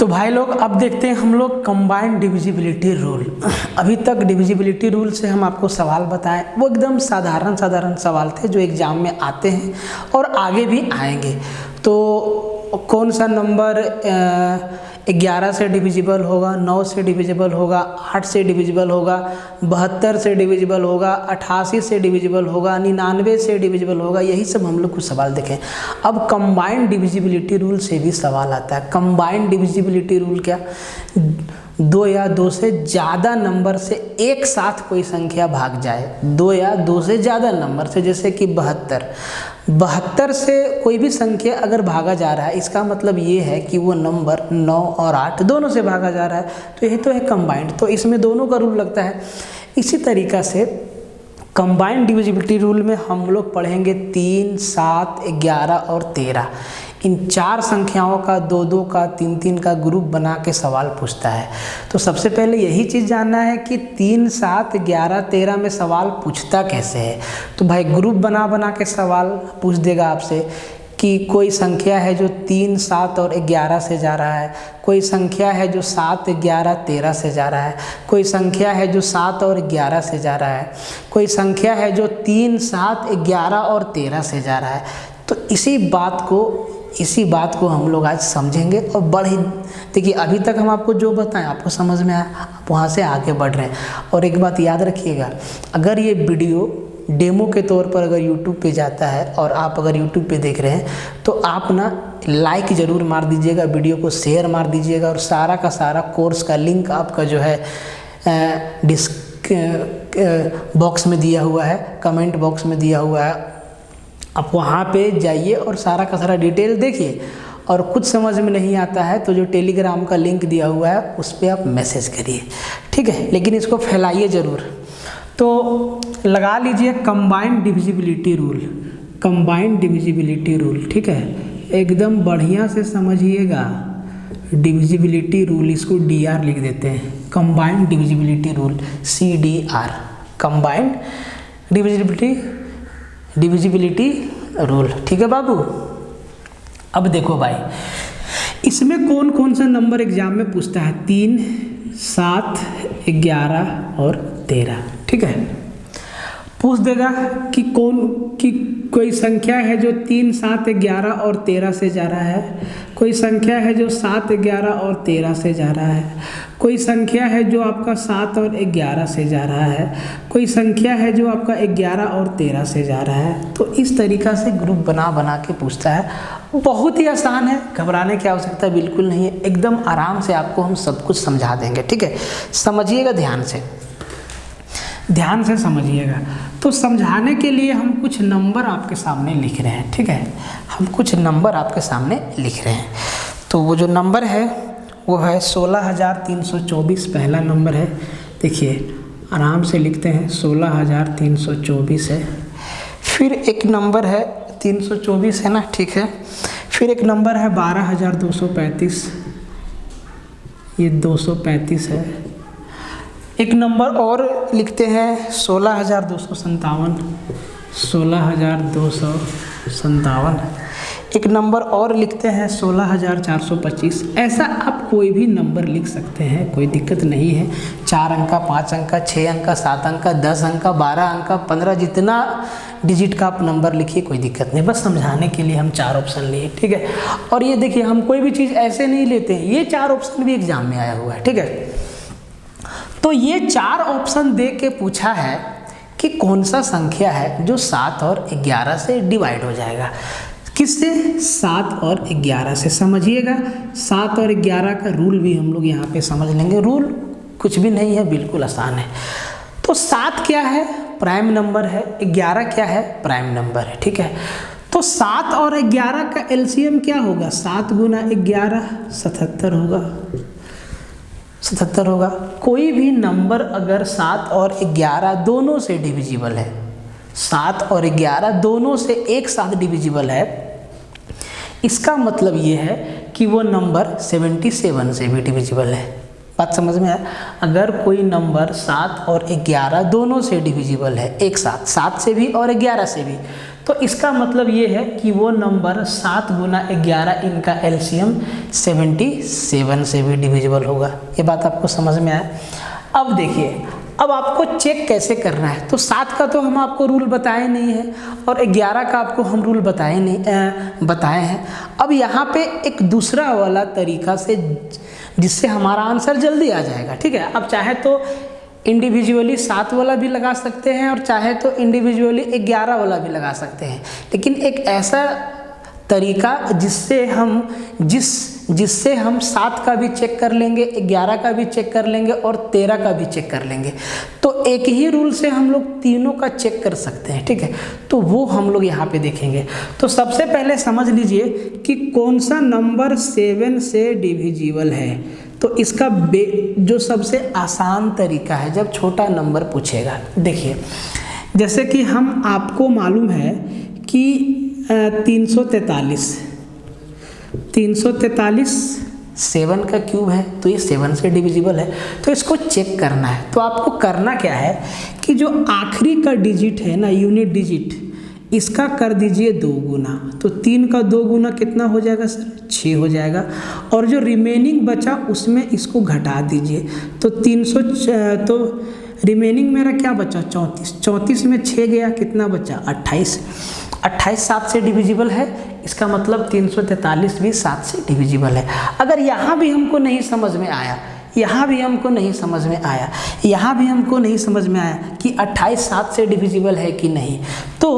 तो भाई लोग अब देखते हैं हम लोग कंबाइंड डिविजिबिलिटी रूल। अभी तक डिविजिबिलिटी रूल से हम आपको सवाल बताएं, वो एकदम साधारण सवाल थे जो एग्ज़ाम में आते हैं और आगे भी आएंगे। तो कौन सा नंबर 11 से डिविजिबल होगा, 9 से डिविजिबल होगा, 8 से डिविजिबल होगा, 72 से डिविजिबल होगा, 88 से डिविजिबल होगा, 99 से डिविजिबल होगा, यही सब हम लोग कुछ सवाल देखें। अब कंबाइंड डिविजिबिलिटी रूल से भी सवाल आता है। कंबाइंड डिविजिबिलिटी रूल क्या? 2 या 2 से ज़्यादा नंबर से एक साथ कोई संख्या भाग जाए, 2 या 2 से ज़्यादा नंबर से, जैसे कि 72 से कोई भी संख्या अगर भागा जा रहा है, इसका मतलब ये है कि वो नंबर 9 और 8 दोनों से भागा जा रहा है, तो यही तो है कंबाइंड। तो इसमें दोनों का रूल लगता है। इसी तरीक़ा से कंबाइंड डिविजिबिलिटी रूल में हम लोग पढ़ेंगे 3, 7, 11 और 13। इन 4 संख्याओं का 2-2 का 3-3 का ग्रुप बना के सवाल पूछता है। तो सबसे पहले यही चीज़ जानना है कि 3, 7, 11, 13 में सवाल पूछता कैसे है। तो भाई ग्रुप बना के सवाल पूछ देगा आपसे कि कोई संख्या है जो 3, 7 और 11 से जा रहा है, कोई संख्या है जो 7, 11, 13 से जा रहा है, कोई संख्या है जो 7 और 11 से जा रहा है, कोई संख्या है जो 3, 7, 11 और 13 से जा रहा है। तो इसी बात को हम लोग आज समझेंगे और देखिए अभी तक हम आपको जो बताएं आपको समझ में आया, आप वहाँ से आगे बढ़ रहे हैं। और एक बात याद रखिएगा, अगर ये वीडियो डेमो के तौर पर अगर YouTube पे जाता है और आप अगर YouTube पे देख रहे हैं तो आप ना लाइक ज़रूर मार दीजिएगा, वीडियो को शेयर मार दीजिएगा और सारा का सारा कोर्स का लिंक आपका जो है बॉक्स में दिया हुआ है, कमेंट बॉक्स में दिया हुआ है। आप वहाँ पे जाइए और सारा का सारा डिटेल देखिए। और कुछ समझ में नहीं आता है तो जो टेलीग्राम का लिंक दिया हुआ है उस पर आप मैसेज करिए, ठीक है। लेकिन इसको फैलाइए ज़रूर। तो लगा लीजिए combined divisibility rule, combined divisibility rule, ठीक है। एकदम बढ़िया से समझिएगा डिविजिबिलिटी रूल, इसको DR लिख देते हैं, combined divisibility rule, CDR, combined divisibility rule, ठीक है बाबू। अब देखो भाई, इसमें कौन कौन सा नंबर एग्जाम में पूछता है? 3, 7, 11 और 13, ठीक है। पूछ देगा कि कोई संख्या है जो 3, 7, 11 और 13 से जा रहा है, कोई संख्या है जो 7, 11 और 13 से जा रहा है, कोई संख्या है जो आपका 7 और 11 से जा रहा है, कोई संख्या है जो आपका 11 और 13 से जा रहा है। तो इस तरीक़ा से ग्रुप बना के पूछता है। बहुत ही आसान है, घबराने की आवश्यकता बिल्कुल नहीं है, एकदम आराम से आपको हम सब कुछ समझा देंगे, ठीक है। समझिएगा ध्यान से समझिएगा। तो समझाने के लिए हम कुछ नंबर आपके सामने लिख रहे हैं, ठीक है। हम कुछ नंबर आपके सामने लिख रहे हैं। तो वो जो नंबर है वो है 16,324, पहला नंबर है। देखिए आराम से लिखते हैं, 16,324 है। फिर एक नंबर है 324 है ना, ठीक है। फिर एक नंबर है 12,235, ये 235 है। एक नंबर और लिखते हैं 16,257, 16,257। एक नंबर और लिखते हैं 16,425। ऐसा आप कोई भी नंबर लिख सकते हैं, कोई दिक्कत नहीं है। 4 अंक का, 5 अंक का, 6 अंक का, 7 अंक का, 10 अंक का, 12 अंक का, 15, जितना डिजिट का आप नंबर लिखिए, कोई दिक्कत नहीं। बस समझाने के लिए हम 4 ऑप्शन लिए, ठीक है। और ये देखिए हम कोई भी चीज़ ऐसे नहीं लेते हैं, ये 4 ऑप्शन भी एग्जाम में आया हुआ है, ठीक है। तो ये 4 ऑप्शन दे के पूछा है कि कौन सा संख्या है जो 7 और 11 से डिवाइड हो जाएगा। किससे? 7 और 11 से। समझिएगा 7 और 11 का रूल भी हम लोग यहाँ पे समझ लेंगे। रूल कुछ भी नहीं है, बिल्कुल आसान है। तो 7 क्या है? प्राइम नंबर है। 11 क्या है? प्राइम नंबर है, ठीक है। तो 7 और 11 का एलसीएम क्या होगा? 7 गुना 11 77 होगा, 77 होगा। कोई भी नंबर अगर 7 और 11 दोनों से डिविजिबल है, 7 और 11 दोनों से एक साथ डिविजिबल है, इसका मतलब ये है कि वो नंबर 77 से भी डिविजिबल है। बात समझ में आया? अगर कोई नंबर 7 और 11 दोनों से डिविजिबल है एक साथ, 7 से भी और 11 से भी, तो इसका मतलब ये है कि वो नंबर 7 गुना 11 इनका एलसीएम 77 से भी डिविजिबल होगा। ये बात आपको समझ में आया? अब देखिए, अब आपको चेक कैसे करना है। तो 7 का तो हम आपको रूल बताए नहीं है और 11 का आपको हम रूल बताए हैं। अब यहाँ पे एक दूसरा वाला तरीका से जिससे हमारा आंसर जल्दी आ जाएगा, ठीक है। अब चाहे तो इंडिविजुअली 7 वाला भी लगा सकते हैं और चाहे तो इंडिविजुअली 11 वाला भी लगा सकते हैं, लेकिन एक ऐसा तरीका जिससे हम 7 का भी चेक कर लेंगे, 11 का भी चेक कर लेंगे और 13 का भी चेक कर लेंगे। तो एक ही रूल से हम लोग तीनों का चेक कर सकते हैं, ठीक है। तो वो हम लोग यहाँ पे देखेंगे। तो सबसे पहले समझ लीजिए कि कौन सा नंबर 7 से डिविजिबल है। तो इसका जो सबसे आसान तरीका है जब छोटा नंबर पूछेगा, देखिए जैसे कि हम आपको मालूम है कि 343 7 का क्यूब है, तो ये 7 से डिविजिबल है। तो इसको चेक करना है। तो आपको करना क्या है कि जो आखिरी का डिजिट है ना, यूनिट डिजिट, इसका कर दीजिए 2 गुना। तो 3 का 2 गुना कितना हो जाएगा सर? 6 हो जाएगा। और जो रिमेनिंग बचा उसमें इसको घटा दीजिए। तो 300 तो रिमेनिंग मेरा क्या बचा? 34। 34 में 6 गया, कितना बचा? 28। 28 7 से डिविजिबल है, इसका मतलब 343 भी 7 से डिविजिबल है। अगर यहाँ भी हमको नहीं समझ में आया कि 28 7 से डिविजिबल है कि नहीं, तो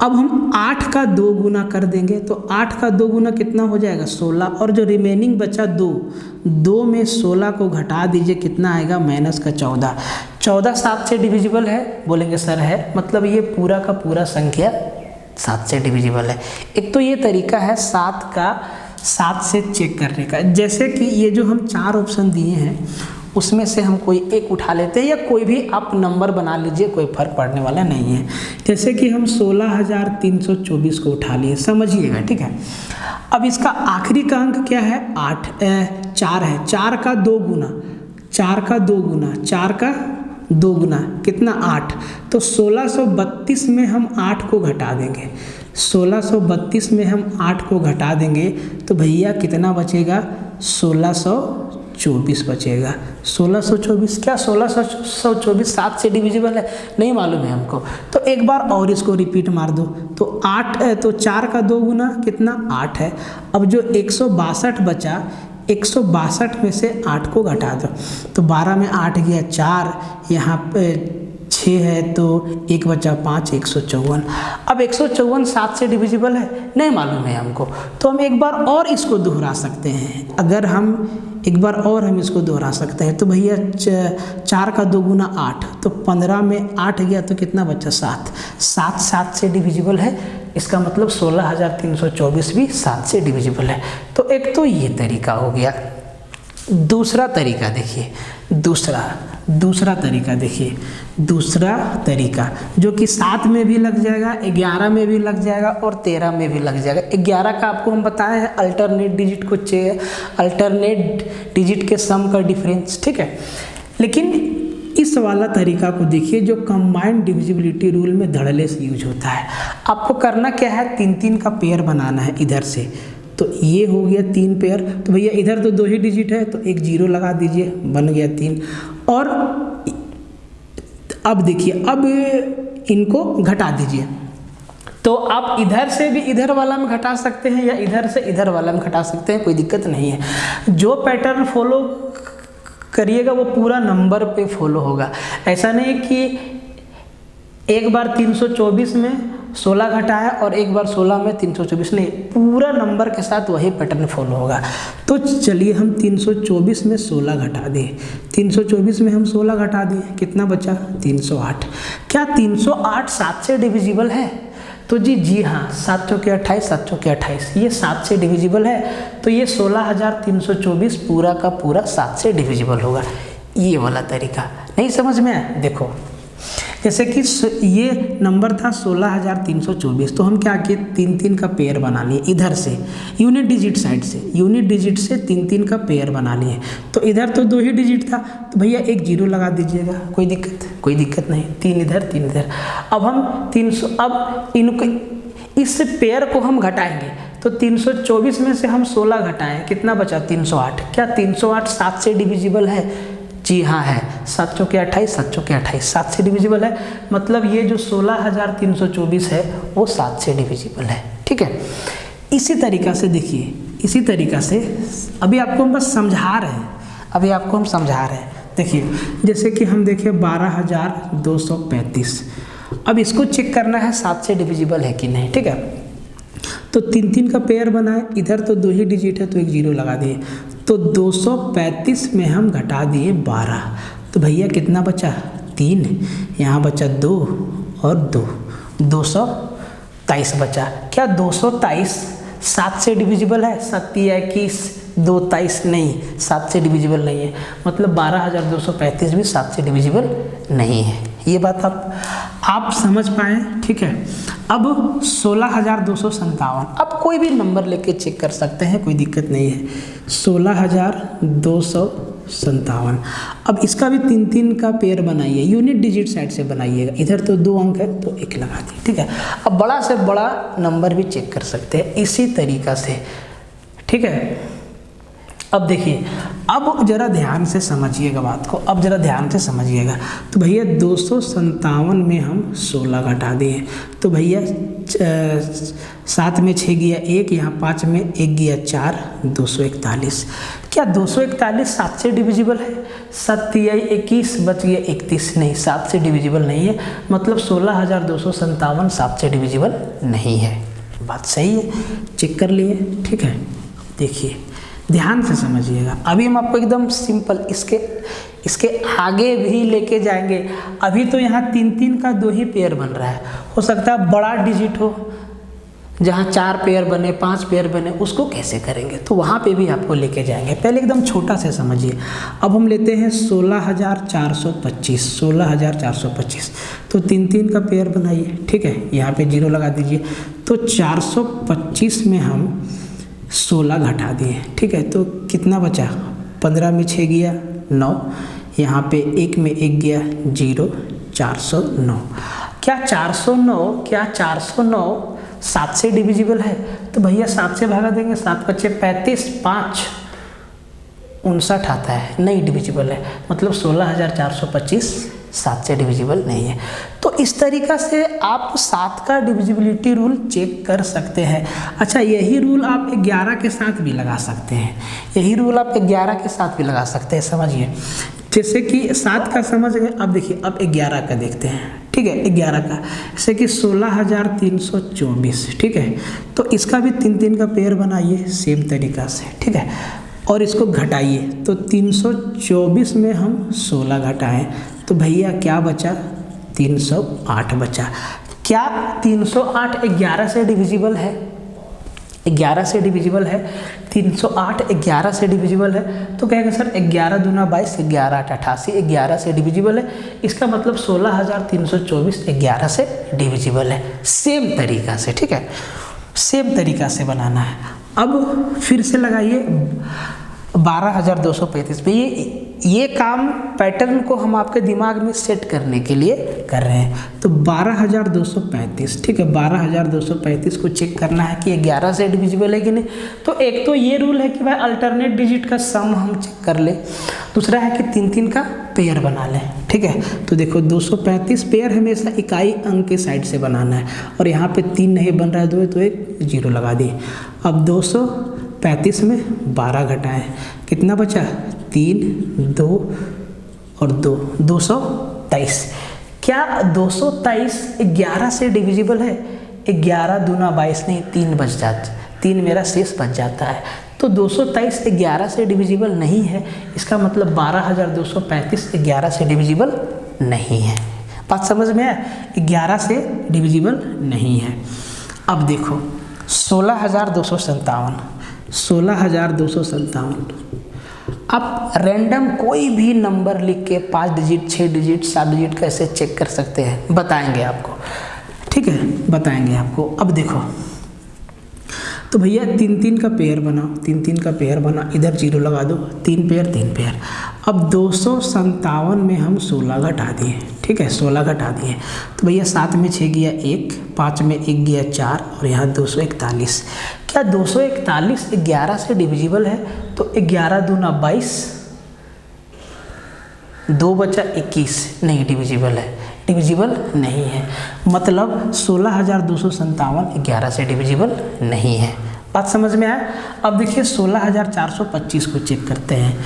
अब हम 8 का 2 गुना कर देंगे। तो 8 का 2 गुना कितना हो जाएगा? 16। और जो रिमेनिंग बचा 2 में 16 को घटा दीजिए, कितना आएगा? माइनस का 14। 14 7 से डिविजिबल है? बोलेंगे सर है, मतलब ये पूरा का पूरा संख्या 7 से डिविजिबल है। एक तो ये तरीका है 7 से चेक करने का। जैसे कि ये जो हम 4 ऑप्शन दिए हैं उसमें से हम कोई एक उठा लेते हैं, या कोई भी आप नंबर बना लीजिए, कोई फर्क पड़ने वाला नहीं है। जैसे कि हम 16,324 को उठा लिए, समझिएगा, ठीक है। अब इसका आखिरी का अंक क्या है? 4 है। 4 का 2 गुना, 4 का 2 गुना कितना? 8। तो 1632 में हम 8 को घटा देंगे। 1632 में हम 8 को घटा देंगे तो भैया कितना बचेगा? 1624 बचेगा। 1624 क्या 1624 7 से डिविजिबल है? नहीं मालूम है हमको। तो एक बार और इसको रिपीट मार दो। तो 4 का 2 गुना कितना? 8 है। अब जो 162 बचा, 162 में से 8 को घटा दो। तो 12 में 8 गया 4, यहाँ पे 6 है तो 1 बचा 5, 154। अब 154 7 से डिविजिबल है? नहीं मालूम है हमको। तो हम एक बार और इसको दोहरा सकते हैं। अगर हम एक बार और हम इसको दोहरा सकते हैं तो भैया 4 का 2 गुना 8, तो 15 में 8 गया तो कितना बचा? 7। 7 से डिविजिबल है, इसका मतलब 16,324 भी 7 से डिविजिबल है। तो एक तो ये तरीका हो गया। दूसरा तरीका देखिए, दूसरा तरीका जो कि 7 में भी लग जाएगा, 11 में भी लग जाएगा और 13 में भी लग जाएगा। 11 का आपको हम बताए हैं अल्टरनेट डिजिट के सम का डिफरेंस, ठीक है। लेकिन इस वाला तरीका को देखिए जो कंबाइंड डिविजिबिलिटी रूल में धड़ल्ले से यूज होता है। आपको करना क्या है? 3 का पेयर बनाना है इधर से। तो ये हो गया 3 पेयर। तो भैया इधर तो 2 ही डिजिट है तो एक 0 लगा दीजिए, बन गया 3। और अब देखिए, अब इनको घटा दीजिए। तो आप इधर से भी इधर वाला में घटा सकते हैं या इधर से इधर वाला में घटा सकते हैं, कोई दिक्कत नहीं है। जो पैटर्न फॉलो करिएगा वो पूरा नंबर पे फॉलो होगा। ऐसा नहीं कि एक बार 324 में 16 घटाया और एक बार 16 में 324, नहीं, पूरा नंबर के साथ वही पैटर्न फॉलो होगा। तो चलिए हम 324 में 16 घटा दिए, 324 में हम 16 घटा दिए, कितना बचा? 308। क्या 308 7 से डिविजिबल है? तो जी हाँ, 7 चौके 28, 7 चौके 28, ये 7 से डिविजिबल है। तो ये 16,324 पूरा का पूरा 7 से डिविजिबल होगा। ये वाला तरीका नहीं समझ में आया? देखो जैसे कि ये नंबर था 16,324, तो हम क्या किए, 3-3 का पेयर बना लिए इधर से, यूनिट डिजिट साइड से, यूनिट डिजिट से 3-3 का पेयर बना लिए। तो इधर तो 2 ही डिजिट था, तो भैया एक जीरो लगा दीजिएगा, कोई दिक्कत नहीं, 3 इधर 3 इधर। अब हम 300, अब इनको इस पेयर को हम घटाएंगे, तो 324 में से हम 16 घटाएं, कितना बचा, 308। क्या 308 7 से डिविजिबल है? जी हाँ है, 7 चौके 28, 7 चौके 28, 7 से डिविजिबल है। मतलब ये जो 16,324 है वो 7 से डिविजिबल है, ठीक है। इसी तरीक़ा से देखिए, इसी तरीक़ा से अभी आपको हम बस समझा रहे हैं, देखिए जैसे कि हम देखें 12,235, अब इसको चेक करना है 7 से डिविजिबल है कि नहीं, ठीक है। तो 3-3 का पेयर बनाए, इधर तो 2 ही डिजिट है तो एक जीरो लगा दिए, तो 235 में हम घटा दिए 12, तो भैया कितना बचा, 3, यहाँ बचा 2 और 2, 223 बचा। क्या 223 7 से डिविजिबल है? 7 21 2 23 नहीं, 7 से डिविजिबल नहीं है, मतलब 12,235 भी 7 से डिविजिबल नहीं है। ये बात आप समझ पाए, ठीक है। अब 16,257, अब कोई भी नंबर लेके चेक कर सकते हैं, कोई दिक्कत नहीं है। 16,257, अब इसका भी 3-3 का पेयर बनाइए, यूनिट डिजिट साइड से बनाइएगा, इधर तो 2 अंक है तो 1 लगा दिए, ठीक है। अब बड़ा से बड़ा नंबर भी चेक कर सकते हैं इसी तरीक़ा से, ठीक है। अब देखिए, अब जरा ध्यान से समझिएगा बात को, अब जरा ध्यान से समझिएगा। तो भैया 257 में हम 16 घटा दिए, तो भैया 7 में 6 गया 1, यहाँ 5 में 1 गया 4, 241। क्या 241 7 से डिविजिबल है? 7 21 बच गया 31, नहीं 7 से डिविजिबल नहीं है, मतलब 16,257 7 से डिविजिबल नहीं है। बात सही है, चेक कर लिए, ठीक है। देखिए ध्यान से समझिएगा, अभी हम आपको एकदम सिंपल इसके आगे भी लेके जाएंगे। अभी तो यहाँ 3-3 का 2 ही पेयर बन रहा है, हो सकता है बड़ा डिजिट हो जहाँ 4 पेयर बने, 5 पेयर बने, उसको कैसे करेंगे, तो वहाँ पे भी आपको लेके जाएंगे। पहले एकदम छोटा से समझिए। अब हम लेते हैं 16,425, 16,425, तो 3-3 का पेयर बनाइए, ठीक है, यहाँ पे जीरो लगा दीजिए, तो 425 में हम 16 घटा दिए, ठीक है, तो कितना बचा, 15 में 6 गया 9, यहाँ पे 1 में 1 गया 0, 409। क्या 409 7 से डिविजिबल है? तो भैया 7 से भागा देंगे, 7 बचे 35, 5 59 आता है, नहीं डिविजिबल है, मतलब 16,425 7 से डिविजिबल नहीं है। तो इस तरीक़ा से आप 7 का डिविजिबिलिटी रूल चेक कर सकते हैं। अच्छा, यही रूल आप 11 के साथ भी लगा सकते हैं, समझिए। जैसे कि 7 का समझ गए, अब देखिए अब 11 का देखते हैं, ठीक है। 11 का जैसे कि 16,324, ठीक है, तो इसका भी 3-3 का पेयर बनाइए सेम तरीक़ा से, ठीक है, और इसको घटाइए, तो 324 में हम 16 घटाएं, तो भैया क्या बचा, 308 बचा। क्या 308 11 से डिविजिबल है? 11 से डिविजिबल है, 308 11 से डिविजिबल है, तो कहेंगे सर 11 दूना 22, 11 8 88, 11 से डिविजिबल है, इसका मतलब 16,324 11 से डिविजिबल है। सेम तरीक़ा से, ठीक है, सेम तरीक़ा से बनाना है। अब फिर से लगाइए 12,235 पे, ये काम पैटर्न को हम आपके दिमाग में सेट करने के लिए कर रहे हैं। तो 12,235, ठीक है, 12,235 को चेक करना है कि 11 से डिविजिबल है कि नहीं। तो एक तो ये रूल है कि भाई अल्टरनेट डिजिट का सम हम चेक कर ले, दूसरा है कि 3-3 का पेयर बना लें, ठीक है। तो देखो 235 पेयर हमेशा इकाई अंक के साइड से बनाना है, और यहाँ पे 3 नहीं बन रहा है, 2 है तो एक जीरो लगा दिए। अब 235 में 12 घटाएं, कितना बचा, 3 2 और 2, 223। क्या 223 11 से डिविजिबल है? 11 दूना 22 नहीं, 3 बच जाता, 3 मेरा शेष बच जाता है। तो 223 11 से डिविजिबल नहीं है, इसका मतलब 12,235 11 से डिविजिबल नहीं है। बात समझ में आया? 11 से डिविजिबल नहीं है। अब देखो 16,257, आप रैंडम कोई भी नंबर लिख के 5 डिजिट, 6 डिजिट, 7 डिजिट कैसे चेक कर सकते हैं, बताएंगे आपको, ठीक है, बताएंगे आपको। अब देखो, तो भैया 3-3 का पेयर बनाओ, 3-3 का पेयर बना, इधर 0 लगा दो, 3 पेयर 3 पेयर। अब 257 में हम 16 घटा दिए, ठीक है, 16 घटा दिए, तो भैया 7 में 6 गया 1, 5 में 1 गया 4, और यहाँ 241। क्या 241 11 से डिविजिबल है? तो 11 दूना 22, 2 बचा 21, नहीं डिविजिबल है, डिविजिबल नहीं है। मतलब 16,257 11 से डिविजिबल नहीं है। बात समझ में आया? अब देखिए 16,425 को चेक करते हैं,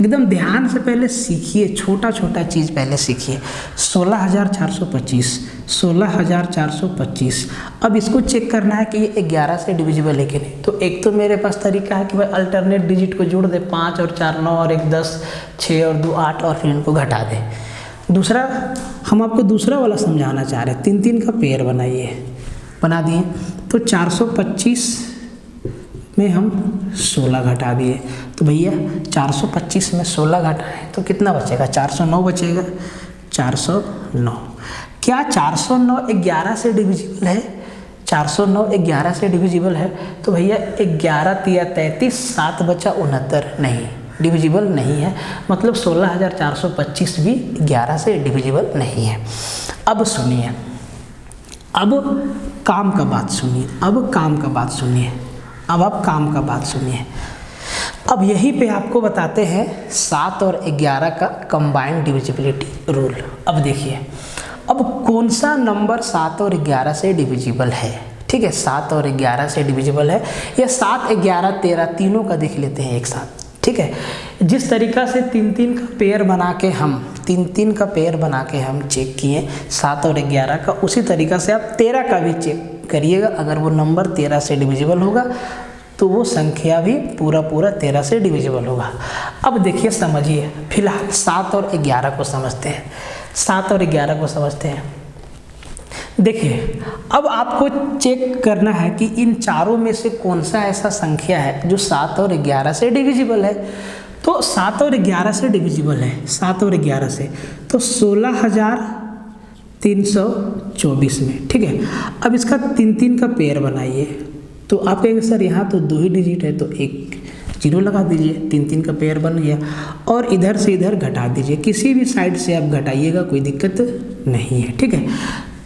एकदम ध्यान से पहले सीखिए, छोटा छोटा चीज़ पहले सीखिए। 16,425, 16,425। अब इसको चेक करना है कि ये 11 से डिविजिबल है कि नहीं। तो एक तो मेरे पास तरीका है कि भाई अल्टरनेट डिजिट को जोड़ दे, 5 और 4 9 और 1 10, 6 और 2 8, और फिर इनको घटा दे। दूसरा, हम आपको दूसरा वाला समझाना चाह रहे हैं, 3-3 का पेयर बनाइए, बना दिए, तो 425 में हम 16 घटा दिए, तो भैया 425 में 16 घटाएं तो कितना बचेगा? 409 बचेगा, 409। क्या 409 11 से डिविजिबल है? 409 11 से डिविजिबल है, तो भैया 11 तिया 33, 7 बचा 69, नहीं डिविजिबल नहीं है। मतलब 16,425 भी 11 से डिविजिबल नहीं है। अब सुनिए, अब काम का बात सुनिए, अब काम का बात सुनिए, अब आप काम का बात सुनिए। अब यहीं पे आपको बताते हैं 7 और 11 का कंबाइंड डिविजिबिलिटी रूल। अब देखिए, अब कौन सा नंबर 7 और 11 से डिविजिबल है, ठीक है, 7 और 11 से डिविजिबल है, या 7, 11, 13 तीनों का देख लेते हैं एक साथ, ठीक है। जिस तरीका से 3-3 का पेयर बना के हम 3-3 का पेयर बना के हम चेक किए 7 और 11 का, उसी तरीका से आप 13 का भी चेक करिएगा। अगर वो नंबर 13 से डिविजिबल होगा तो वो संख्या भी पूरा 13 से डिविजिबल होगा। अब देखिए, समझिए, फिलहाल 7 और 11 को समझते हैं, 7 और 11 को समझते हैं। देखिए, अब आपको चेक करना है कि इन चारों में से कौन सा ऐसा संख्या है जो 7 और 11 से डिविजिबल है। तो 7 और 11 से डिविजिबल है, 7 और 11 से, तो 16,324 में, ठीक है। अब इसका 3-3 का पेयर बनाइए, तो आप कहेंगे सर यहाँ तो 2 ही डिजिट है, तो 1 0 लगा दीजिए, 3-3 का पेयर बन गया, और इधर से इधर घटा दीजिए, किसी भी साइड से आप घटाइएगा, कोई दिक्कत नहीं है, ठीक है।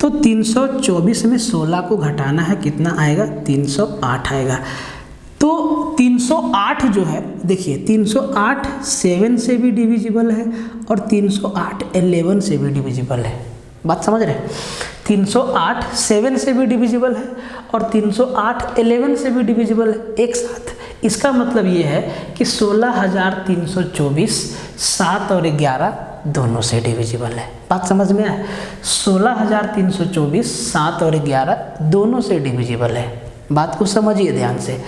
तो 324 में 16 को घटाना है, कितना आएगा? 308 आएगा। तो 308 जो है, देखिए 308 7 से भी डिविजिबल है, और 308 11 से भी डिविजिबल है। बात समझ रहे हैं? 308 7 से भी डिविजिबल है, और 308 11 से भी डिविजिबल है एक साथ। इसका मतलब ये है कि 16,324 7 और 11 दोनों से डिविजिबल है। बात समझ में आए? 16,324 7 और 11 दोनों से डिविजिबल है। बात को समझिए ध्यान से।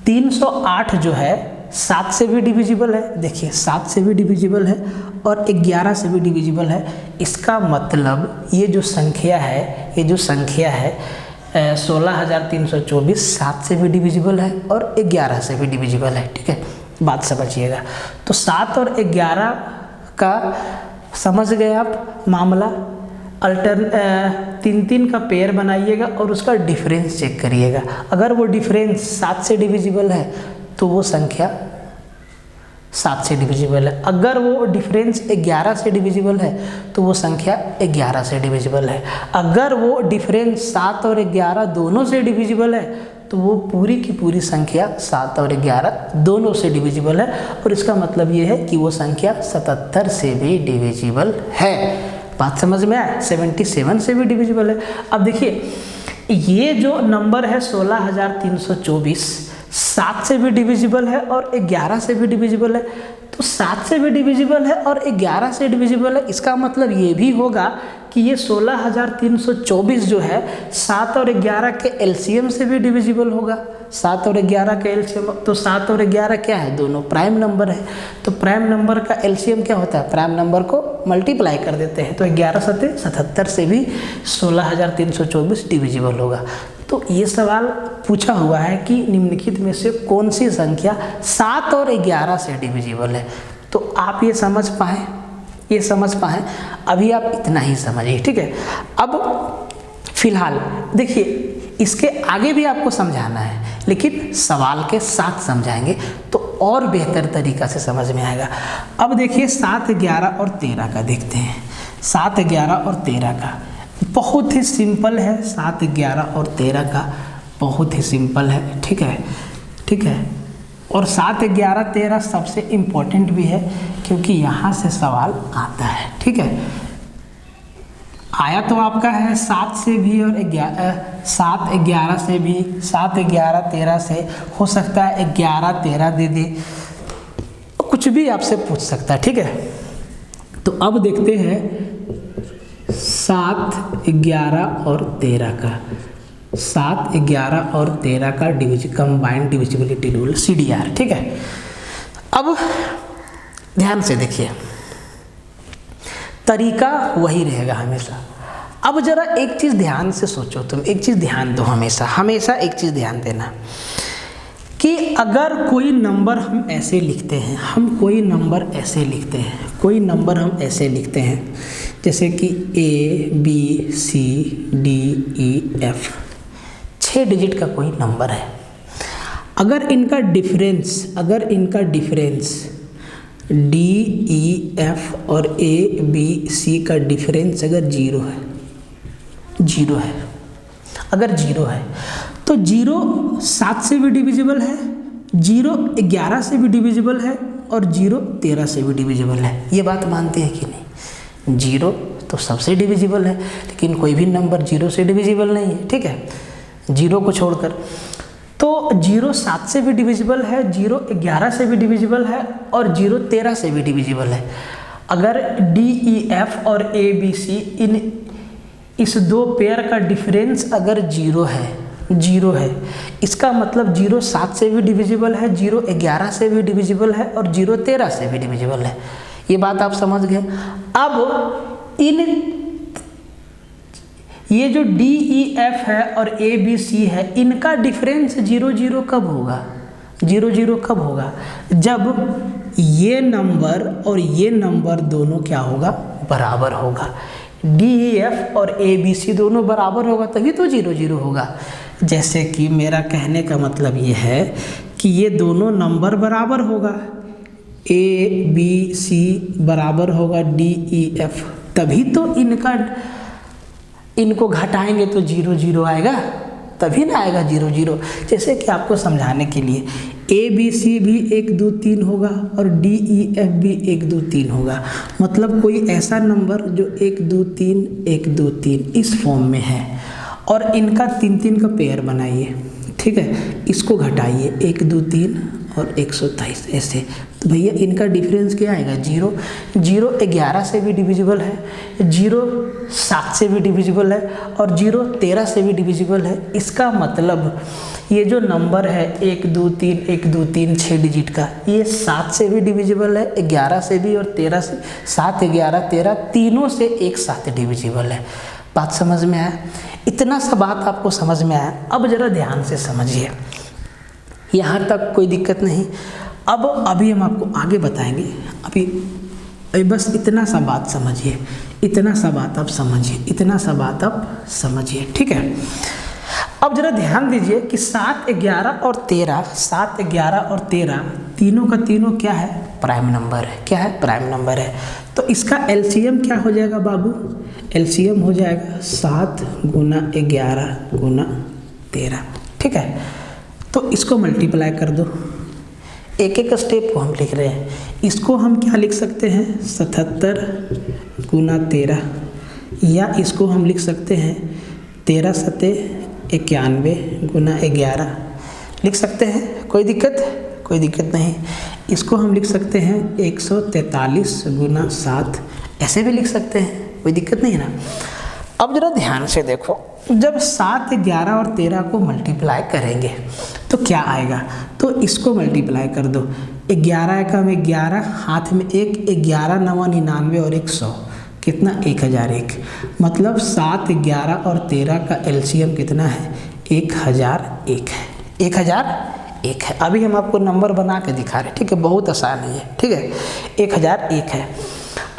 308 जो है 7 से भी डिविजिबल है, देखिए 7 से भी डिविजिबल है, और 11 से भी डिविजिबल है। इसका मतलब ये जो संख्या है, 16,324 7 से भी डिविजिबल है और 11 से भी डिविजिबल है, ठीक है। बात समझिएगा। तो 7 और 11 का समझ गए आप मामला। 3-3 का पेयर बनाइएगा और उसका डिफरेंस चेक करिएगा। अगर वो डिफरेंस 7 से डिविजिबल है तो वो संख्या 7 से डिविजिबल है। अगर वो डिफरेंस 11 से डिविजिबल है तो वो संख्या 11 से डिविजिबल है। अगर वो डिफरेंस 7 और 11 दोनों से डिविजिबल है तो वो पूरी की पूरी संख्या 7 और 11 दोनों से डिविजिबल है, और इसका मतलब ये है कि वो संख्या 77 से भी डिविजिबल है। बात समझ में आया? 77 से भी डिविजिबल है। अब देखिए, ये जो नंबर है 16,324 7 से भी डिविजिबल है और 11 से भी डिविजिबल है। तो 7 से भी डिविजिबल है और 11 से डिविजिबल है, इसका मतलब ये भी होगा कि ये 16,324 जो है 7 और 11 के एलसीएम से भी डिविजिबल होगा। 7 और 11 का एलसीएम, तो 7 और 11 क्या है, दोनों प्राइम नंबर है। तो प्राइम नंबर का एलसीएम क्या होता है, प्राइम नंबर को मल्टीप्लाई कर देते हैं। तो 11 सते 77 से भी 16,324 डिविजिबल होगा। तो ये सवाल पूछा हुआ है कि निम्नलिखित में से कौन सी संख्या 7 और 11 से डिविजिबल है। तो आप ये समझ पाए, अभी आप इतना ही समझिए, ठीक है। अब फिलहाल देखिए, इसके आगे भी आपको समझाना है, लेकिन सवाल के साथ समझाएंगे तो और बेहतर तरीका से समझ में आएगा। अब देखिए 7, 11 और 13 का देखते हैं। 7, 11 और 13 का बहुत ही सिंपल है। 7, 11 और 13 का बहुत ही सिंपल है, ठीक है। और 7, 11, 13 सबसे इम्पोर्टेंट भी है, क्योंकि यहाँ से सवाल आता है, ठीक है। आया तो आपका है 7 से भी और 7, 11 से भी, 7, 11, 13 से हो सकता है 11, 13 दे दे, कुछ भी आपसे पूछ सकता है, ठीक है। तो अब देखते हैं 7, 11 और 13 का, 7, 11 और 13 का कंबाइंड डिविजिबिलिटी रूल CDR, ठीक है। अब ध्यान से देखिए, तरीका वही रहेगा हमेशा। अब जरा एक चीज़ ध्यान से सोचो, तुम एक चीज़ ध्यान दो, हमेशा एक चीज़ ध्यान देना कि अगर कोई नंबर हम ऐसे लिखते हैं, कोई नंबर हम ऐसे लिखते हैं जैसे कि ABCDEF, 6 डिजिट का कोई नंबर है। अगर इनका डिफरेंस DEF और ABC का डिफरेंस अगर जीरो है, अगर जीरो है तो 0 7 से भी डिविजिबल है, 0 11 से भी डिविजिबल है और 0 13 से भी डिविजिबल है। ये बात मानते हैं कि नहीं? 0 तो सबसे डिविजिबल है, लेकिन कोई भी नंबर 0 से डिविजिबल नहीं है, ठीक है, 0 को छोड़कर। तो 0 7 से भी डिविजिबल है, 0 11 से भी डिविजिबल है और 0 13 से भी डिविजिबल है। अगर DEF और ABC इस दो पेयर का डिफरेंस अगर 0 है, इसका मतलब 0 7 से भी डिविजिबल है, 0 11 से भी डिविजिबल है और 0 13 से भी डिविजिबल है। ये बात आप समझ गए। अब ये जो DEF है और ABC है, इनका डिफरेंस 0 0 कब होगा? 0 0 कब होगा? जब ये नंबर और ये नंबर दोनों क्या होगा? बराबर होगा। DEF और ABC दोनों बराबर होगा तभी तो 0 0 होगा। जैसे कि मेरा कहने का मतलब ये है कि ये दोनों नंबर बराबर होगा, ABC बराबर होगा DEF, तभी तो इनको घटाएंगे तो 0 0 आएगा, तभी ना आएगा 0 0। जैसे कि आपको समझाने के लिए ABC भी 1 2 3 होगा और DEF भी 1 2 3 होगा। मतलब कोई ऐसा नंबर जो 1 2 3 1 2 3 इस फॉर्म में है और इनका 3 3 का पेयर बनाइए, ठीक है, इसको घटाइए 1 2 3 और 127 ऐसे, तो भैया इनका डिफरेंस क्या आएगा? 0 0 11 से भी डिविजिबल है, 0 7 से भी डिविजिबल है और 0 13 से भी डिविजिबल है। इसका मतलब ये जो नंबर है 1 2 3 1 2 3 6 डिजिट का, ये 7 से भी डिविजिबल है, 11 से भी और 13 से, 7 11 13 तीनों से एक साथ डिविजिबल है। बात समझ में आया? इतना सा बात आपको समझ में आया? अब जरा ध्यान से समझिए, यहाँ तक कोई दिक्कत नहीं। अभी हम आपको आगे बताएंगे। अभी बस इतना सा बात समझिए, इतना सा बात आप समझिए, ठीक है। अब जरा ध्यान दीजिए कि 7 11 और 13 तीनों का तीनों क्या है? प्राइम नंबर है। क्या है? प्राइम नंबर है। तो इसका LCM क्या हो जाएगा बाबू? LCM हो जाएगा 7 गुना 11 गुना 13, ठीक है। तो इसको मल्टीप्लाई कर दो, एक एक स्टेप को हम लिख रहे हैं। इसको हम क्या लिख सकते हैं? 77 गुना 13, या इसको हम लिख सकते हैं 13 सते 91 गुना 11 लिख सकते हैं। कोई दिक्कत नहीं। इसको हम लिख सकते हैं 143 गुना 7, ऐसे भी लिख सकते हैं, कोई दिक्कत नहीं है ना। अब जरा ध्यान से देखो, जब 7, 11 और 13 को मल्टीप्लाई करेंगे तो क्या आएगा, तो इसको मल्टीप्लाई कर दो। 11 एकम 11, हाथ में 1, 11 9 99 और 100, कितना 1001। मतलब 7, 11 और 13 का एलसीएम कितना है, 1001 है। 1001 है। अभी हम आपको नंबर बना के दिखा रहे हैं, ठीक है, बहुत आसान है ये, ठीक है, 1001 है।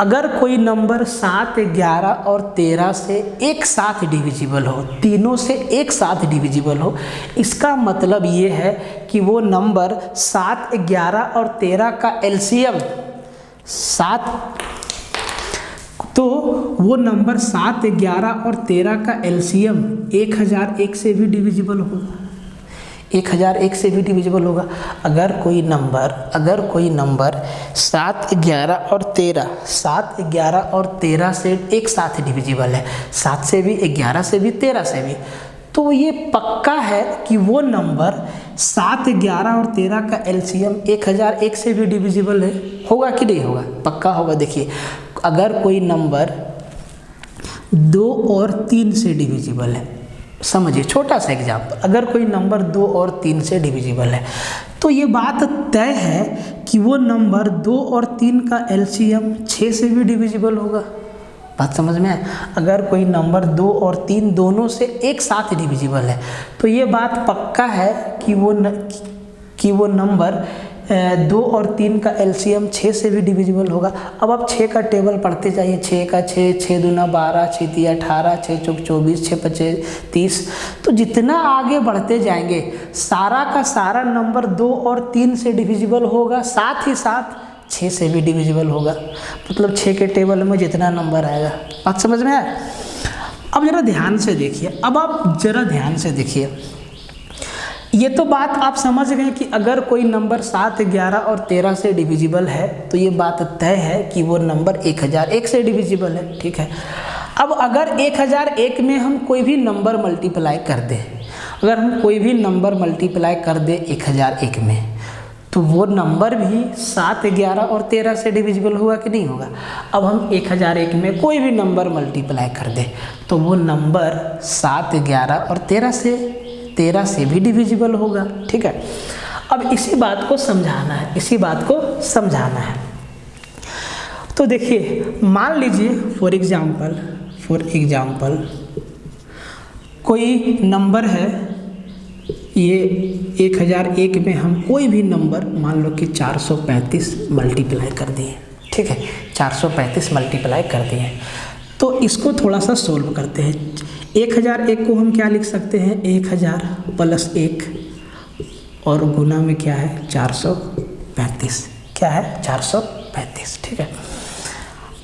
अगर कोई नंबर 7, 11 और 13 से एक साथ डिविजिबल हो, तीनों से एक साथ डिविजिबल हो, इसका मतलब ये है कि वो नंबर 7, 11 और 13 का एलसीएम 7, तो वो नंबर 7, 11 और 13 का एलसीएम 1001 से भी डिविजिबल होगा, 1001 से भी डिविजिबल होगा। अगर कोई नंबर 7, 11 और 13, 7, 11 और 13 से एक साथ डिविजिबल है, 7 से भी, 11 से भी, 13 से भी, तो ये पक्का है कि वो नंबर 7, 11 और 13 का एलसीएम 1001 से भी डिविजिबल है। होगा कि नहीं होगा, पक्का होगा। देखिए, अगर कोई नंबर 2 और 3 से डिविजिबल है, समझिए छोटा सा एग्जाम्पल, अगर कोई नंबर 2 और 3 से डिविजिबल है तो ये बात तय है कि वो नंबर 2 और 3 का एलसीएम 6 से भी डिविजिबल होगा। बात समझ में है। अगर कोई नंबर 2 और 3 दोनों से एक साथ डिविजिबल है तो ये बात पक्का है कि वो नंबर 2 और 3 का एलसीएम 6 से भी डिविजिबल होगा। अब आप 6 का टेबल पढ़ते जाइए, 6 का 6, 6 दूना 12, 6 तिया 18, 6 चौक 24, 6 पचे 30, तो जितना आगे बढ़ते जाएंगे सारा का सारा नंबर 2 और 3 से डिविजिबल होगा, साथ ही साथ 6 से भी डिविजिबल होगा। मतलब 6 के टेबल में जितना नंबर आएगा। बात समझ में आया। अब जरा ध्यान से देखिए, अब आप जरा ध्यान से देखिए, ये तो बात आप समझ गए कि अगर कोई नंबर 7, 11 और 13 से डिविजिबल है तो ये बात तय है कि वो नंबर 1001 से डिविजिबल है, ठीक है। अब अगर 1001 में हम कोई भी नंबर मल्टीप्लाई कर दें, अगर हम कोई भी नंबर मल्टीप्लाई कर दें 1001 में, तो वो नंबर भी 7, 11 और 13 से डिविजिबल होगा कि नहीं होगा। अब हम 1001 में कोई भी नंबर मल्टीप्लाई कर दें तो वो नंबर 7, 11 और 13 से भी डिविजिबल होगा, ठीक है। अब इसी बात को समझाना है, तो देखिए, मान लीजिए फॉर एग्जाम्पल कोई नंबर है, ये 1001 में हम कोई भी नंबर मान लो कि 435 मल्टीप्लाई कर दिए, ठीक है, 435 मल्टीप्लाई कर दिए। तो इसको थोड़ा सा सोल्व करते हैं। 1001 को हम क्या लिख सकते हैं, 1000 प्लस 1 और गुना में क्या है 435, क्या है 435, ठीक है।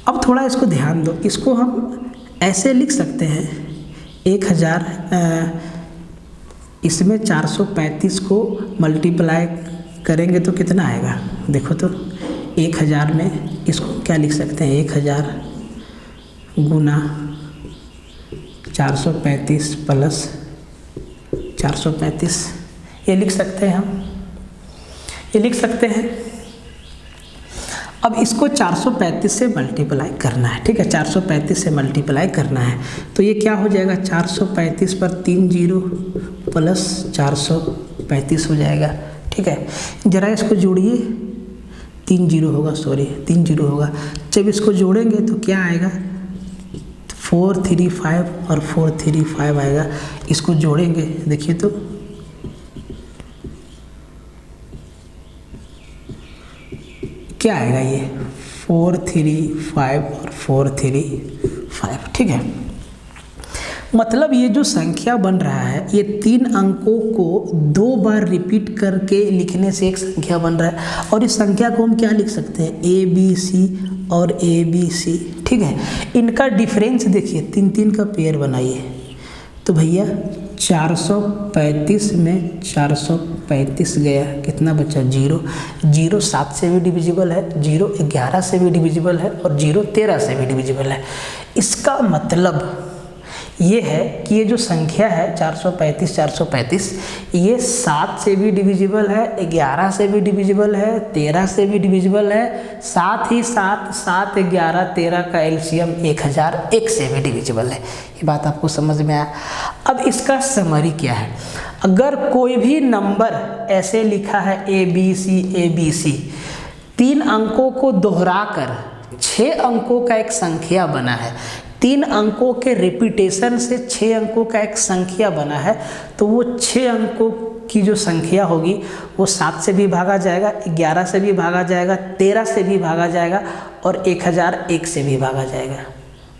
अब थोड़ा इसको ध्यान दो, इसको हम ऐसे लिख सकते हैं 1000, इसमें 435 को मल्टीप्लाई करेंगे तो कितना आएगा, देखो तो 1000 में इसको क्या लिख सकते हैं, 1000 गुना 435 प्लस 435, ये लिख सकते हैं हम, ये लिख सकते हैं। अब इसको 435 से मल्टीप्लाई करना है, ठीक है, 435 से मल्टीप्लाई करना है तो ये क्या हो जाएगा, 435 पर 3 जीरो प्लस 435 हो जाएगा, ठीक है। ज़रा इसको जोड़िए, 3 जीरो होगा, 3 जीरो होगा। जब इसको जोड़ेंगे तो क्या आएगा, 435 और 435 आएगा। इसको जोड़ेंगे, देखिए तो क्या आएगा, ये 435 और 435, ठीक है। मतलब ये जो संख्या बन रहा है, ये 3 अंकों को 2 बार रिपीट करके लिखने से एक संख्या बन रहा है, और इस संख्या को हम क्या लिख सकते हैं, ABC और ABC, ठीक है। इनका डिफरेंस देखिए, 3 का पेयर बनाइए तो भैया 435 में 435 गया, कितना बचा, 0। 0 7 से भी डिविजिबल है, 0 11 से भी डिविजिबल है, और 0 13 से भी डिविजिबल है। इसका मतलब ये है कि ये जो संख्या है 435 ये 7 से भी डिविजिबल है, 11 से भी डिविजिबल है, 13 से भी डिविजिबल है, साथ ही साथ 7, 11, 13 का एलसीएम 1001 से भी डिविजिबल है। ये बात आपको समझ में आया। अब इसका समरी क्या है, अगर कोई भी नंबर ऐसे लिखा है ABC 3 अंकों को दोहराकर 6 अंकों का एक संख्या बना है, 3 अंकों के रिपीटेशन से 6 अंकों का एक संख्या बना है, तो वो 6 अंकों की जो संख्या होगी वो 7 से भी भागा जाएगा, 11 से भी भागा जाएगा, 13 से भी भागा जाएगा और 1001 से भी भागा जाएगा।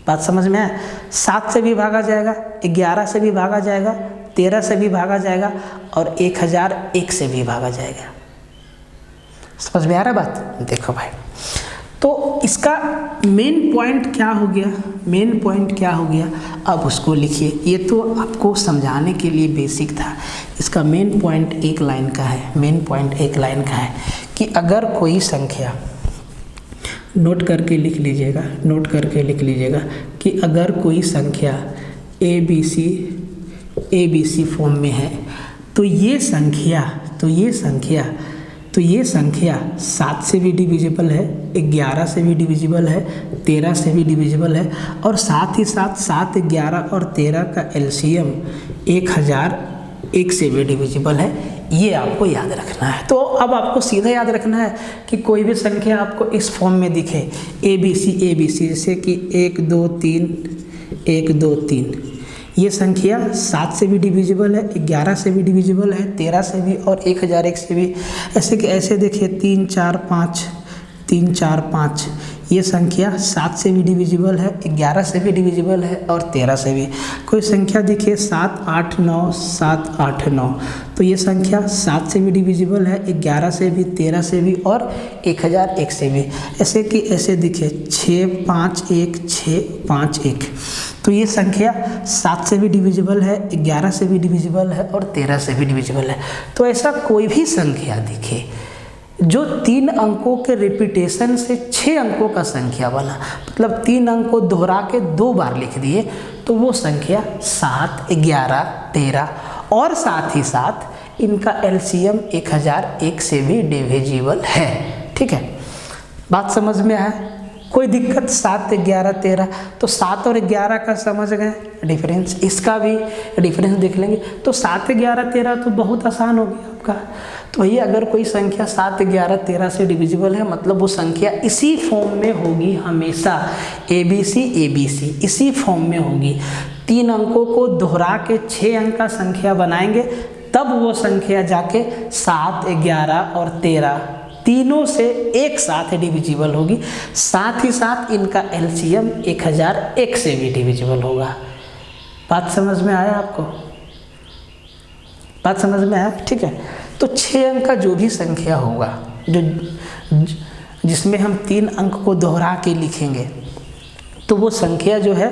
बात समझ में आया? 7 से भी भागा जाएगा, 11 से भी भागा जाएगा, 13 से भी भागा जाएगा और 1001 से भी भागा जाएगा। समझ में आ रहा बात? देखो भाई, तो इसका मेन पॉइंट क्या हो गया, मेन पॉइंट क्या हो गया, अब उसको लिखिए। ये तो आपको समझाने के लिए बेसिक था, इसका मेन पॉइंट एक लाइन का है, मेन पॉइंट एक लाइन का है कि अगर कोई संख्या, नोट करके लिख लीजिएगा, नोट करके लिख लीजिएगा कि अगर कोई संख्या ABC फॉर्म में है तो ये संख्या 7 से भी डिविजिबल है, 11 से भी डिविजिबल है, 13 से भी डिविजिबल है और साथ ही साथ 7, 11 और 13 का एलसीएम 1001 से भी डिविजिबल है। ये आपको याद रखना है। तो अब आपको सीधा याद रखना है कि कोई भी संख्या आपको इस फॉर्म में दिखे ABC जैसे कि 1 2 3 ये संख्या 7 से भी डिविजिबल है, 11 से भी डिविजिबल है, 13 से भी और 1001 से भी। ऐसे कि ऐसे देखिए 3 4 5 ये संख्या 7 से भी डिविजिबल है, 11 से भी डिविजिबल है और 13 से भी। कोई संख्या दिखे 7 8 9 तो ये संख्या 7 से भी डिविजिबल है, 11 से भी, 13 से भी और 1001 से भी। ऐसे कि ऐसे दिखे 6 5 1 तो ये संख्या 7 से भी डिविजिबल है, 11 से भी डिविजिबल है और 13 से भी डिविजिबल है। तो ऐसा कोई भी संख्या दिखे जो 3 अंकों के रिपीटेशन से 6 अंकों का संख्या बना, मतलब 3 अंक को दोहरा के 2 बार लिख दिए, तो वो संख्या 7, 11, 13 और साथ ही साथ इनका एलसीएम 1001 से भी डिविजिबल है। ठीक है, बात समझ में आया? कोई दिक्कत? 7, 11, 13 तो 7 और 11 का समझ गए डिफरेंस, इसका भी डिफरेंस देख लेंगे। तो 7, 11, 13 तो बहुत आसान हो गया आपका। तो ये अगर कोई संख्या 7, 11, 13 से डिविजिबल है, मतलब वो संख्या इसी फॉर्म में होगी हमेशा, ABC इसी फॉर्म में होगी। 3 अंकों को दोहरा के 6 अंक का संख्या बनाएंगे, तब वो संख्या जाके 7, 11 और 13 तीनों से एक साथ डिविजिबल होगी। साथ ही साथ इनका एलसीएम 1001 से भी डिविजिबल होगा। बात समझ में आया आपको? बात समझ में आया? ठीक है, तो 6 अंक का जो भी संख्या होगा, जो जिसमें हम 3 अंक को दोहरा के लिखेंगे, तो वो संख्या जो है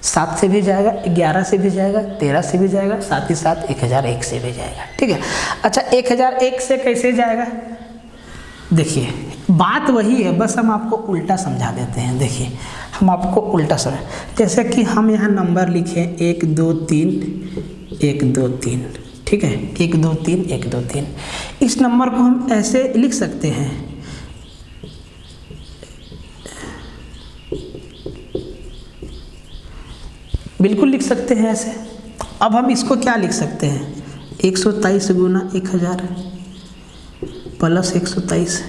7 से भी जाएगा, 11 से भी जाएगा, 13 से भी जाएगा, साथ ही साथ 1001 से भी जाएगा। ठीक है, अच्छा 1001 से कैसे जाएगा? देखिए बात वही है, बस हम आपको उल्टा समझा देते हैं। देखिए हम आपको उल्टा समझ, जैसे कि हम यहाँ नंबर लिखें 1 2 3, ठीक है, 1 2 3। इस नंबर को हम ऐसे लिख सकते हैं, बिल्कुल लिख सकते हैं ऐसे। अब हम इसको क्या लिख सकते हैं, 123 गुना 1000 प्लस 123।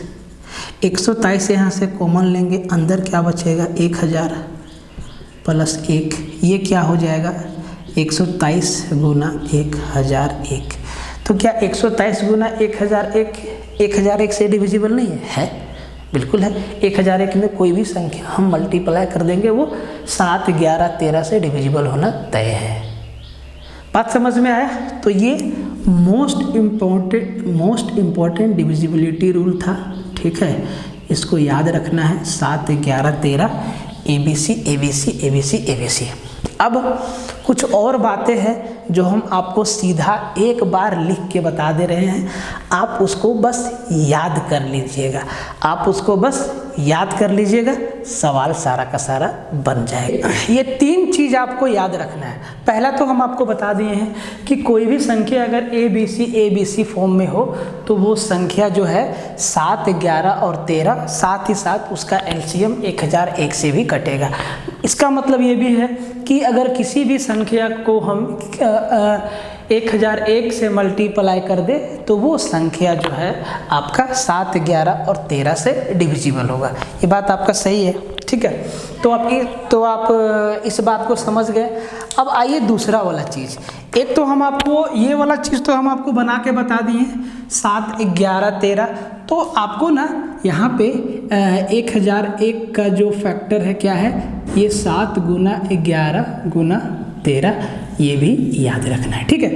123 यहाँ से कॉमन लेंगे, अंदर क्या बचेगा 1000 प्लस 1, ये क्या हो जाएगा 123 गुना 1001। तो क्या 123 गुना 1001 से डिविजिबल नहीं है? है, बिल्कुल है। 1001 में कोई भी संख्या हम मल्टीप्लाई कर देंगे, वो 7, 11, 13 से डिविजिबल होना तय है। बात समझ में आया? तो ये मोस्ट इम्पोर्टेंट डिविजिबिलिटी रूल था। ठीक है, इसको याद रखना है, 7, 11, 13 ABC। अब कुछ और बातें हैं जो हम आपको सीधा एक बार लिख के बता दे रहे हैं, आप उसको बस याद कर लीजिएगा, सवाल सारा का सारा बन जाएगा। ये 3 चीज़ आपको याद रखना है। पहला तो हम आपको बता दिए हैं कि कोई भी संख्या अगर ABC फॉर्म में हो तो वो संख्या जो है 7, 11 और 13, साथ ही साथ उसका LCM 1001 से भी कटेगा। इसका मतलब ये भी है कि अगर किसी भी संख्या को हम 1001 से मल्टीप्लाई कर दे तो वो संख्या जो है आपका 7, 11 और 13 से डिविजिबल होगा। ये बात आपका सही है, ठीक है। तो आप इस बात को समझ गए। अब आइए दूसरा वाला चीज़। एक तो हम आपको ये वाला चीज़ तो हम आपको बना के बता दिए 7, 11, 13। तो आपको ना यहाँ पे 1001 का जो फैक्टर है क्या है, ये 7 गुना 11 गुना 13, ये भी याद रखना है, ठीक है।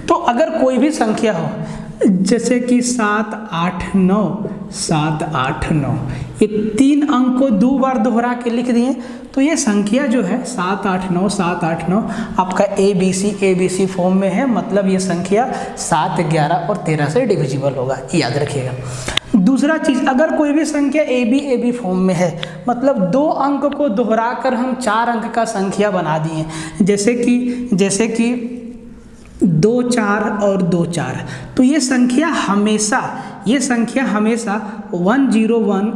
तो अगर कोई भी संख्या हो जैसे कि 7, 8, 9, 7, 8, 9, ये 3 अंक को 2 बार दोहरा के लिख दिए तो ये संख्या जो है 7, 8, 9, 7, 8, 9 आपका ABC फॉर्म में है। मतलब ये संख्या 7, 11 और 13 से डिविजिबल होगा, याद रखिएगा। दूसरा चीज़, अगर कोई भी संख्या AB फॉर्म में है मतलब 2 अंक को दोहराकर हम 4 अंक का संख्या बना दिए, जैसे कि 2, 4 और 2, 4, तो ये संख्या हमेशा 101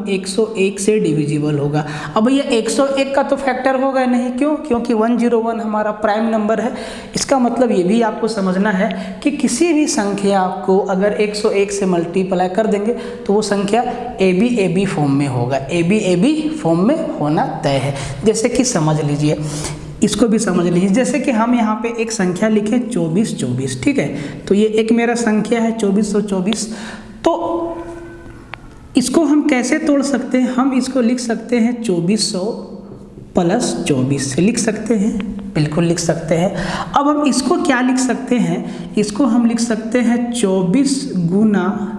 101 से डिविजिबल होगा। अब ये 101 का तो फैक्टर होगा नहीं, क्यों? क्योंकि 101 हमारा प्राइम नंबर है। इसका मतलब ये भी आपको समझना है कि किसी भी संख्या को अगर 101 से मल्टीप्लाई कर देंगे तो वो संख्या AB फॉर्म में होगा, AB फॉर्म में होना तय है। जैसे कि समझ लीजिए, इसको भी समझ लीजिए, जैसे कि हम यहाँ पे एक संख्या लिखें 24, ठीक है। तो ये एक मेरा संख्या है 2424। तो इसको हम कैसे तोड़ सकते हैं? हम इसको लिख सकते हैं 2400 प्लस 24 लिख सकते हैं, बिल्कुल लिख सकते हैं। अब हम इसको क्या लिख सकते हैं? इसको हम लिख सकते हैं 24 गुना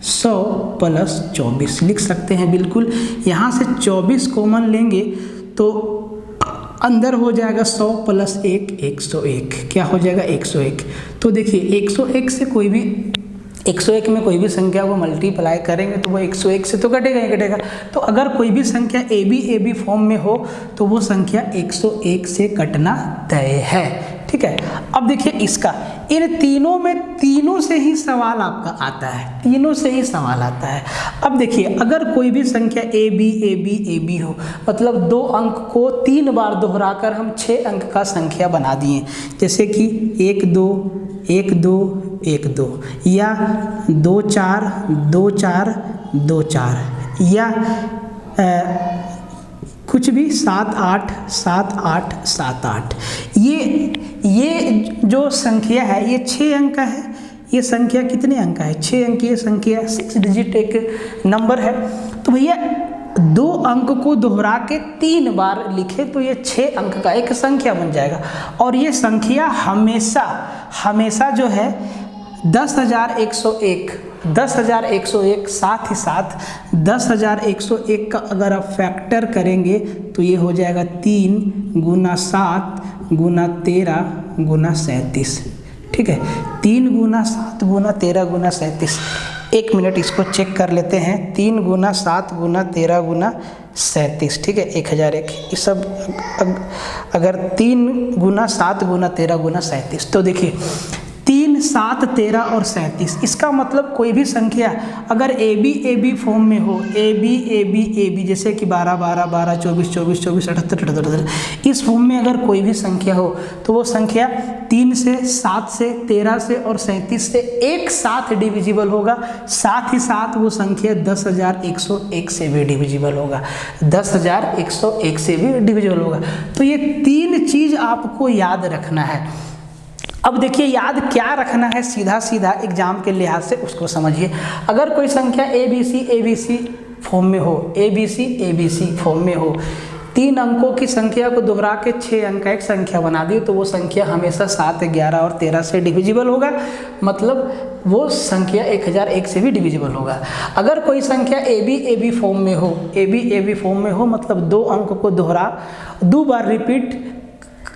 100 प्लस 24 लिख सकते हैं, बिल्कुल। यहाँ से 24 कॉमन लेंगे तो अंदर हो जाएगा 100 प्लस 1 101, क्या हो जाएगा 101। तो देखिए 101 से कोई भी 101 में कोई भी संख्या को मल्टीप्लाई करेंगे तो वो 101 से तो कटेगा ही कटेगा। तो अगर कोई भी संख्या AB फॉर्म में हो तो वो संख्या 101 से कटना तय है, ठीक है। अब देखिए इसका, इन तीनों से ही सवाल आपका आता है, तीनों से ही सवाल आता है। अब देखिए अगर कोई भी संख्या AB हो मतलब 2 अंक को 3 बार दोहराकर हम 6 अंक का संख्या बना दिए, जैसे कि 1 2 1 2 1 2 या 2 4 2 4 2 4 या कुछ भी 7 8 7 8 7 8। ये जो संख्या है ये 6 अंक का है। ये संख्या कितने अंक का है? 6 अंक। ये संख्या 6 डिजिट एक नंबर है। तो भैया 2 अंक को दोहरा के 3 बार लिखे तो ये 6 अंक का एक संख्या बन जाएगा। और ये संख्या हमेशा जो है 10,101 साथ ही साथ 10,101 का अगर आप फैक्टर करेंगे तो ये हो जाएगा 3 गुना 7 गुना 13 गुना 37, ठीक है। 3 गुना 7 गुना 13 गुना 37। 1 मिनट इसको चेक कर लेते हैं। 3 गुना 7 गुना 13 गुना 37, ठीक है। 1001 ये सब अगर 3 गुना 7 गुना 13 गुना 37, तो देखिए 3 7 13 और 37। इसका मतलब कोई भी संख्या अगर AB फॉर्म में हो, AB जैसे कि 12 12 12 24 24 24 78 78, इस फॉर्म में अगर कोई भी संख्या हो तो वो संख्या 3 से 7 से 13 से और 37 से एक साथ डिविजिबल होगा। साथ ही साथ वो संख्या 10,101 से भी डिविजिबल होगा, 10,101 से भी डिविजिबल होगा। तो ये 3 चीज़ आपको याद रखना है। अब देखिए याद क्या रखना है, सीधा एग्जाम के लिहाज से उसको समझिए। अगर कोई संख्या ABC फॉर्म में हो, ABC फॉर्म में हो, 3 अंकों की संख्या को दोहरा के 6 अंक का एक संख्या बना दी तो वो संख्या हमेशा 7 11 और 13 से डिविजिबल होगा। मतलब वो संख्या 1001 से भी डिविजिबल होगा। अगर कोई संख्या AB फॉर्म में हो, मतलब 2 अंक को दोहरा 2 बार रिपीट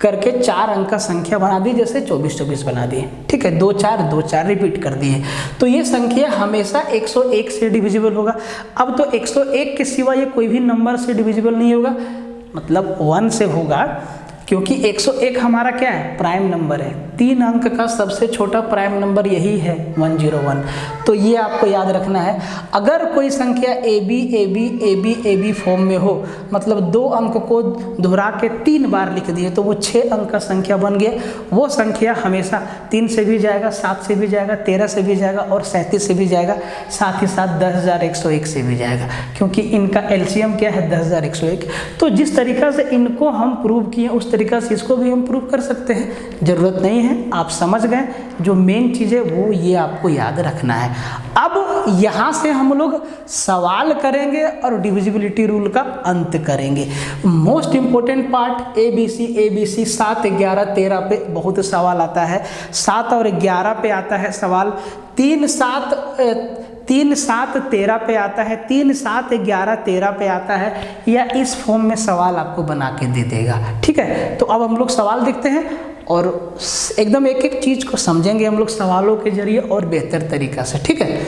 करके 4 अंक का संख्या बना दी, जैसे 24-24 बना दिए, ठीक है, 2 4 रिपीट कर दिए, तो ये संख्या हमेशा 101 से डिविजिबल होगा। अब तो 101 के सिवा ये कोई भी नंबर से डिविजिबल नहीं होगा, मतलब 1 से होगा, क्योंकि 101 हमारा क्या है, प्राइम नंबर है, 3 अंक का सबसे छोटा प्राइम नंबर यही है 101। तो ये आपको याद रखना है। अगर कोई संख्या AB फॉर्म में हो, मतलब 2 अंक को दोहरा के 3 बार लिख दिए, तो वो 6 अंक का संख्या बन गया। वो संख्या हमेशा 3 से भी जाएगा, 7 से भी जाएगा, 13 से भी जाएगा और 37 से भी जाएगा, साथ ही साथ 10,101 से भी जाएगा, क्योंकि इनका एलसीएम क्या है, 10,101। तो जिस तरीका से इनको हम प्रूव किए उस तरीका से इसको भी हम प्रूव कर सकते हैं, ज़रूरत नहीं है, आप समझ गए। जो मेन चीज़ है वो ये आपको याद रखना है। अब यहाँ से हम लोग सवाल करेंगे और डिविजिबिलिटी रूल का अंत करेंगे। मोस्ट इंपॉर्टेंट पार्ट ABC 7, 11, 13 पे बहुत सवाल आता है, 7 और 11 पे आता है सवाल, 3, 7, 13 पे आता है, 3, 7, 11, 13 पे आता है, या इस फॉर्म में सवाल आपको बना के दे देगा, ठीक है। तो अब हम लोग सवाल देखते हैं और एकदम एक एक चीज़ को समझेंगे हम लोग सवालों के जरिए और बेहतर तरीक़ा से, ठीक है।